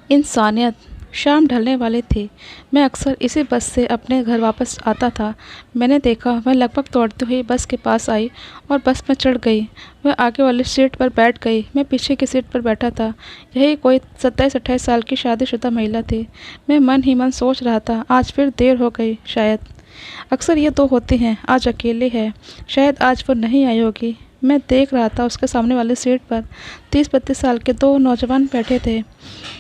इंसानियत। शाम ढलने वाली थी। मैं अक्सर इसी बस से अपने घर वापस आता था। मैंने देखा वह लगभग दौड़ती हुई बस के पास आई और बस में चढ़ गई। वह आगे वाली सीट पर बैठ गई। मैं पीछे की सीट पर बैठा था। यही कोई 27-28 साल की शादीशुदा महिला थी। मैं मन ही मन सोच रहा था, आज फिर देर हो गई शायद। अक्सर ये तो होती हैं, आज अकेले है, शायद आज वो नहीं आई होगी। मैं देख रहा था उसके सामने वाली सीट पर 30-32 साल के दो नौजवान बैठे थे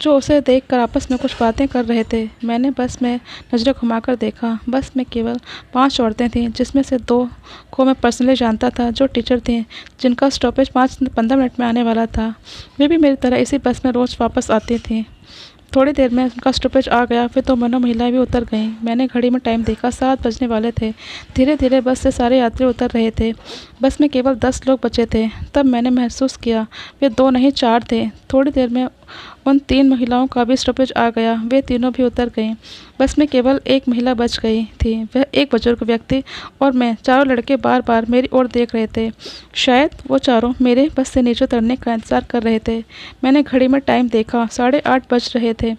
जो उसे देखकर आपस में कुछ बातें कर रहे थे। मैंने बस में नज़रें घुमाकर देखा। बस में केवल 5 औरतें थीं, जिसमें से 2 को मैं पर्सनली जानता था, जो टीचर थीं, जिनका स्टॉपेज 5-15 मिनट में आने वाला था। वे भी मेरी तरह इसी बस में रोज़ वापस आती थीं। थोड़ी देर में उनका स्टॉपेज आ गया, फिर 2 महिलाएं भी उतर गईं। मैंने घड़ी में टाइम देखा, 7 बजने वाले थे। धीरे धीरे बस से सारे यात्री उतर रहे थे। बस में केवल 10 लोग बचे थे। तब मैंने महसूस किया वे 2 नहीं 4 थे। थोड़ी देर में उन 3 महिलाओं का भी स्टॉपेज आ गया। वे तीनों भी उतर गईं। बस में केवल एक महिला बच गई थी। वह एक बुजुर्ग व्यक्ति और मैं। चारों लड़के बार बार मेरी ओर देख रहे थे। शायद वो चारों मेरे बस से नीचे उतरने का इंतज़ार कर रहे थे। मैंने घड़ी में टाइम देखा, 8:30 बज रहे थे।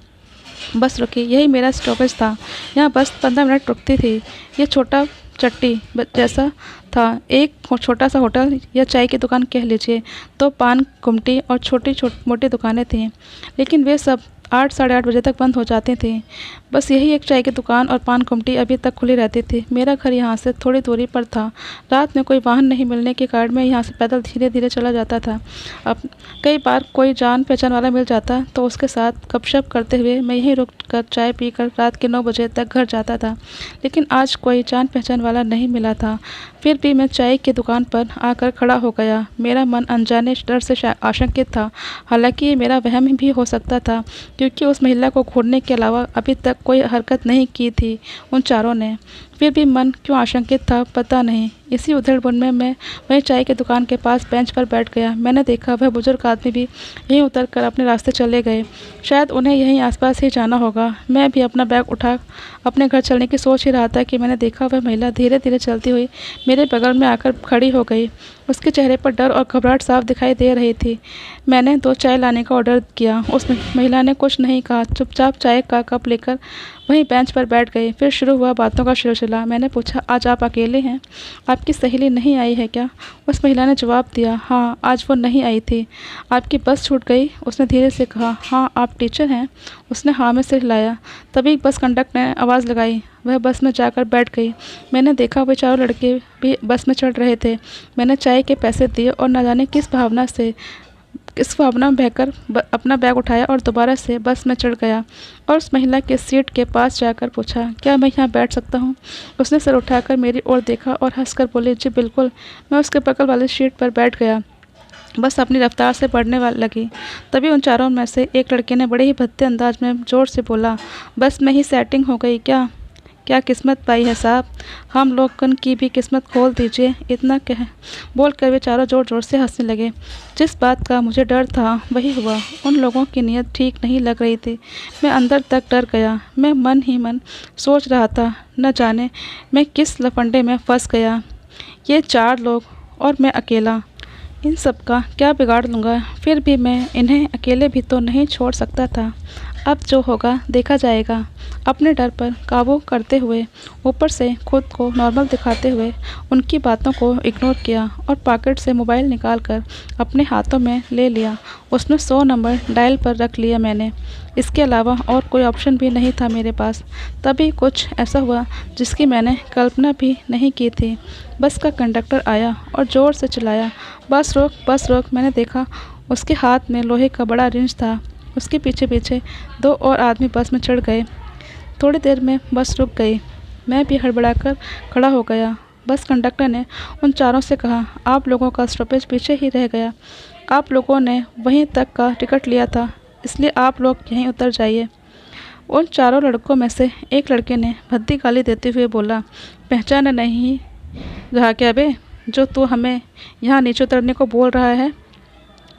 बस रुकी। यही मेरा स्टॉपेज था। यहाँ बस 15 मिनट रुकती थी। ये छोटा चट्टी जैसा था। एक छोटा सा होटल या चाय की दुकान कह लीजिए। 2 पान गुमटी और छोटी मोटी दुकानें थीं, लेकिन वे सब 8 साढ़े 8 बजे तक बंद हो जाती थीं। बस यही एक चाय की दुकान और पान गुमटी अभी तक खुली रहती थी। मेरा घर यहाँ से थोड़ी दूरी पर था। रात में कोई वाहन नहीं मिलने के कारण मैं यहाँ से पैदल धीरे धीरे चला जाता था। अब कई बार कोई जान पहचान वाला मिल जाता तो उसके साथ गपशप करते हुए मैं यहीं रुक कर चाय पीकर रात के 9 बजे तक घर जाता था। लेकिन आज कोई जान पहचान वाला नहीं मिला था। फिर भी मैं चाय की दुकान पर आकर खड़ा हो गया। मेरा मन अनजाने डर से आशंकित था। हालांकि ये मेरा वहम भी हो सकता था, क्योंकि उस महिला को घूरने के अलावा अभी तक कोई हरकत नहीं की थी उन चारों ने। फिर भी मन क्यों आशंकित था पता नहीं। इसी उधेड़-बुन में मैं वहीं चाय की दुकान के पास बेंच पर बैठ गया। मैंने देखा वह बुजुर्ग आदमी भी यहीं उतर कर अपने रास्ते चले गए। शायद उन्हें यहीं आसपास ही जाना होगा। मैं भी अपना बैग उठा अपने घर चलने की सोच ही रहा था कि मैंने देखा वह महिला धीरे धीरे चलती हुई मेरे बगल में आकर खड़ी हो गई। उसके चेहरे पर डर और घबराहट साफ दिखाई दे रही थी। मैंने 2 चाय लाने का ऑर्डर किया। उस महिला ने कुछ नहीं कहा, चुपचाप चाय का कप लेकर वहीं बेंच पर बैठ गई। फिर शुरू हुआ बातों का सिलसिला। मैंने पूछा, आज आप अकेले हैं? आपकी सहेली नहीं आई है क्या? उस महिला ने जवाब दिया, हाँ, आज वो नहीं आई थी। आपकी बस छूट गई? उसने धीरे से कहा। हाँ, आप टीचर हैं? उसने हाँ में सिर हिलाया। तभी बस कंडक्टर ने आवाज़ लगाई। वह बस में जाकर बैठ गई। मैंने देखा वे चारों लड़के भी बस में चढ़ रहे थे। मैंने चाय के पैसे दिए और न जाने किस भावना में बहकर अपना बैग उठाया और दोबारा से बस में चढ़ गया और उस महिला के सीट के पास जाकर पूछा, क्या मैं यहाँ बैठ सकता हूँ? उसने सर उठाकर मेरी ओर देखा और हंसकर बोली, जी बिल्कुल। मैं उसके बगल वाली सीट पर बैठ गया। बस अपनी रफ्तार से बढ़ने लगी। तभी उन चारों में से एक लड़के ने बड़े ही भद्दे अंदाज में ज़ोर से बोला, बस में ही सेटिंग हो गई क्या? क्या किस्मत पाई है साहब, हम लोगन की भी किस्मत खोल दीजिए। इतना कह बोल कर वे चारों ज़ोर ज़ोर से हंसने लगे। जिस बात का मुझे डर था वही हुआ। उन लोगों की नीयत ठीक नहीं लग रही थी। मैं अंदर तक डर गया। मैं मन ही मन सोच रहा था, न जाने मैं किस लफंडे में फंस गया। ये 4 लोग और मैं अकेला, इन सब का क्या बिगाड़ लूँगा? फिर भी मैं इन्हें अकेले भी तो नहीं छोड़ सकता था। अब जो होगा देखा जाएगा। अपने डर पर काबू करते हुए, ऊपर से खुद को नॉर्मल दिखाते हुए उनकी बातों को इग्नोर किया और पॉकेट से मोबाइल निकालकर अपने हाथों में ले लिया। उसमें 100 नंबर डायल पर रख लिया मैंने। इसके अलावा और कोई ऑप्शन भी नहीं था मेरे पास। तभी कुछ ऐसा हुआ जिसकी मैंने कल्पना भी नहीं की थी। बस का कंडक्टर आया और ज़ोर से चिल्लाया, बस रोक, बस रोक। मैंने देखा उसके हाथ में लोहे का बड़ा रिंच था। उसके पीछे पीछे 2 और आदमी बस में चढ़ गए। थोड़ी देर में बस रुक गई। मैं भी हड़बड़ाकर खड़ा हो गया। बस कंडक्टर ने उन चारों से कहा, आप लोगों का स्टॉपेज पीछे ही रह गया। आप लोगों ने वहीं तक का टिकट लिया था, इसलिए आप लोग यहीं उतर जाइए। उन चारों लड़कों में से एक लड़के ने भद्दी गाली देते हुए बोला, पहचान नहीं रहा क्या बे, जो तू हमें यहाँ नीचे उतरने को बोल रहा है?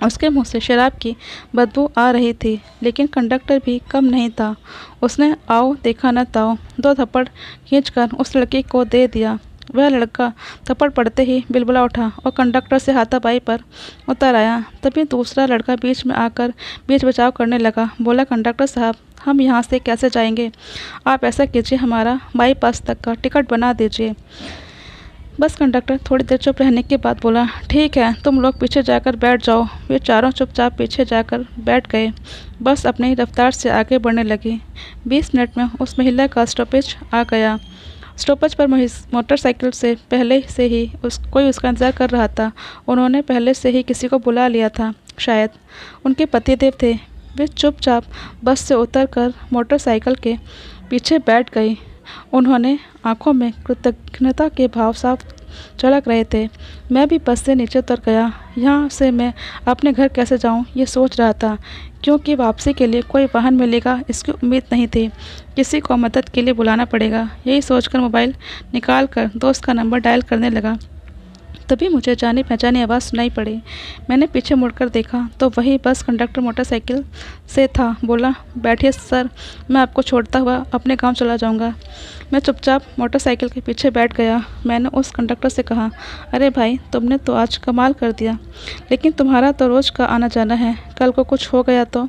उसके मुंह से शराब की बदबू आ रही थी, लेकिन कंडक्टर भी कम नहीं था। उसने आओ देखा न ताओ 2 थप्पड़ खींचकर उस लड़के को दे दिया। वह लड़का थप्पड़ पड़ते ही बिलबुला उठा और कंडक्टर से हाथापाई पर उतर आया। तभी दूसरा लड़का बीच में आकर बीच बचाव करने लगा। बोला, कंडक्टर साहब, हम यहाँ से कैसे जाएंगे? आप ऐसा कीजिए, हमारा बाईपास तक का टिकट बना दीजिए। बस कंडक्टर थोड़ी देर चुप रहने के बाद बोला, ठीक है, तुम लोग पीछे जाकर बैठ जाओ। वे चारों चुपचाप पीछे जाकर बैठ गए। बस अपनी रफ्तार से आगे बढ़ने लगी। 20 मिनट में उस महिला का स्टॉपेज आ गया। स्टॉपेज पर मोटरसाइकिल से पहले से ही कोई उसका इंतज़ार कर रहा था। उन्होंने पहले से ही किसी को बुला लिया था, शायद उनके पतिदेव थे। वे चुपचाप बस से उतरकर मोटरसाइकिल के पीछे बैठ गई। उन्होंने आंखों में कृतज्ञता के भाव साफ झलक रहे थे। मैं भी बस से नीचे उतर गया। यहाँ से मैं अपने घर कैसे जाऊँ, ये सोच रहा था, क्योंकि वापसी के लिए कोई वाहन मिलेगा इसकी उम्मीद नहीं थी। किसी को मदद के लिए बुलाना पड़ेगा। यही सोचकर मोबाइल निकालकर दोस्त का नंबर डायल करने लगा। तभी मुझे जानी पहचानी आवाज़ सुनाई पड़ी। मैंने पीछे मुड़कर देखा तो वही बस कंडक्टर मोटरसाइकिल से था। बोला, बैठिए सर, मैं आपको छोड़ता हुआ अपने गांव चला जाऊंगा। मैं चुपचाप मोटरसाइकिल के पीछे बैठ गया। मैंने उस कंडक्टर से कहा, अरे भाई, तुमने तो आज कमाल कर दिया, लेकिन तुम्हारा तो रोज़ का आना जाना है, कल को कुछ हो गया तो?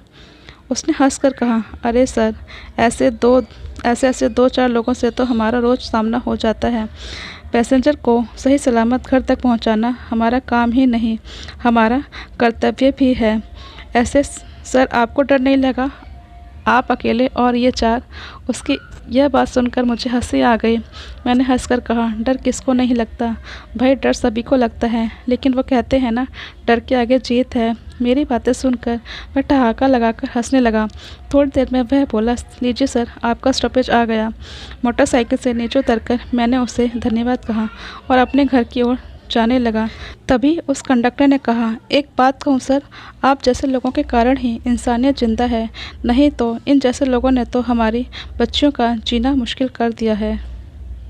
उसने हंसकर कहा, अरे सर, ऐसे ऐसे 2-4 लोगों से तो हमारा रोज़ सामना हो जाता है। पैसेंजर को सही सलामत घर तक पहुंचाना हमारा काम ही नहीं, हमारा कर्तव्य भी है। ऐसे सर, आपको डर नहीं लगा? आप अकेले और ये 4? उसकी यह बात सुनकर मुझे हंसी आ गई। मैंने हंसकर कहा, डर किसको नहीं लगता भाई, डर सभी को लगता है, लेकिन वो कहते हैं ना, डर के आगे जीत है। मेरी बातें सुनकर मैं ठहाका लगाकर हंसने लगा। थोड़ी देर में वह बोला, लीजिए सर, आपका स्टॉपेज आ गया। मोटरसाइकिल से नीचे उतरकर मैंने उसे धन्यवाद कहा और अपने घर की ओर जाने लगा। तभी उस कंडक्टर ने कहा, एक बात कहूँ सर, आप जैसे लोगों के कारण ही इंसानियत जिंदा है, नहीं तो इन जैसे लोगों ने तो हमारी बच्चियों का जीना मुश्किल कर दिया है।